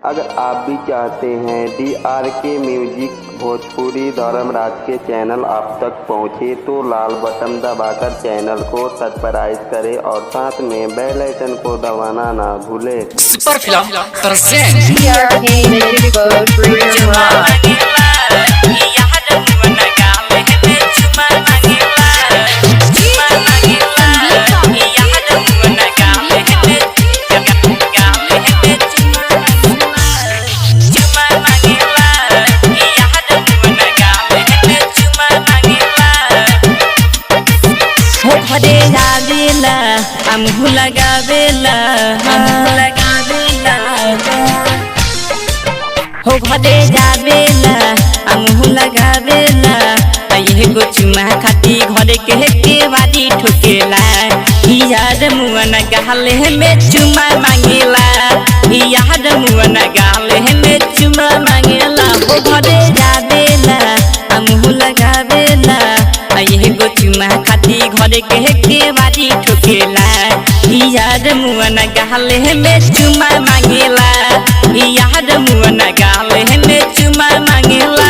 अगर आप भी चाहते हैं DRK म्यूजिक भोजपुरी धर्मराज के चैनल आप तक पहुंचे तो लाल बटन दबाकर चैनल को सब्सक्राइब करें और साथ में बेल आइकन को दबाना ना भूलें। Super film present DRK music Bhojpuri घरे जावेला हमहू लगावेला हो घरे जावेला हमहू लगावेला ये गो चुमा खाती घरे के बारी ठोकेला यार मुअन गाले में चुमा मांगेला यार मुअन गाले में चुमा मांगेला हो घरे जावेला हमहू लगावेला ये गो चुमा खाती घरे के बारी ठोकेला यार मुअन गाले में चुमा मांगेला यार मुअन गाले में चुमा मांगेला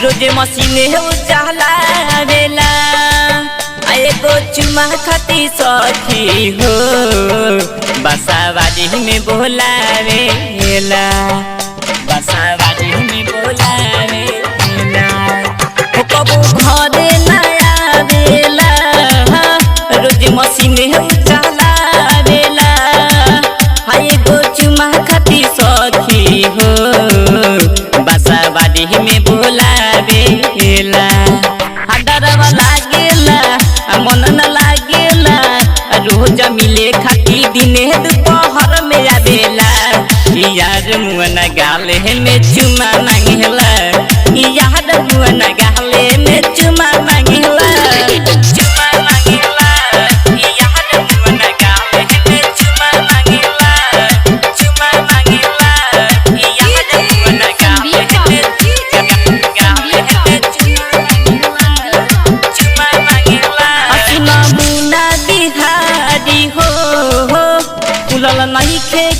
रोजे मशीने उचालावेला एगो चुमा खाती सखी हो बसावाड़ी में बोलावेला बसावाड़ी में बोलावेला हो कबो घरे ना आवेला रोजे मशीने उचालावेला एगो चुमा खाती सखी हो बसावाड़ी में बोलावेला डरवा लागेला मन न लागेला रोज मिले खाती दिने दोपहर में आवेला यार मुअन गाले में चुमा मांगेला यार मुअन गाले में चुमा मांगेला नहीं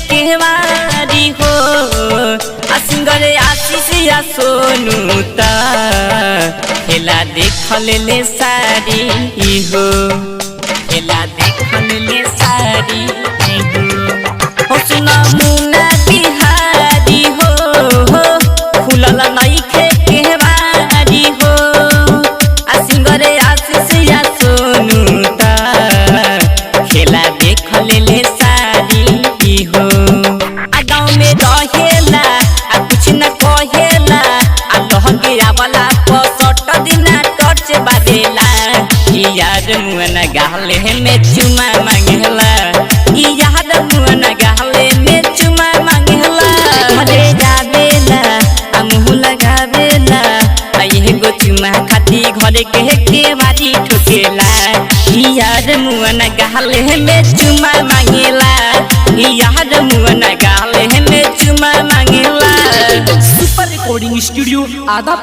के वारी हो सिंगरे आशीष या सोनू ता खेला देखल ले सारी हो खेला देखल ले सारी हो सुना मुना बिहारी हो खुलल नहीं के वारी हो सिंगरे आशीष या सोनू ता खेला देखल ले हो गाँव में रहेला कुछ न कहेला लहंगे वाला पसट दिना टच बादेला यार मुअन गाले में चुमा मांगेला यार मुअन गाले में चुमा मांगेला घरे जावेला हमहू लगावेला ये गो चुमा खाती घरे के बारी ठोकेला यार मुअन गाले में चुमा मांगेला यार मुअन गाले में चुमा मांगेला। सुपर रिकॉर्डिंग स्टूडियो आधा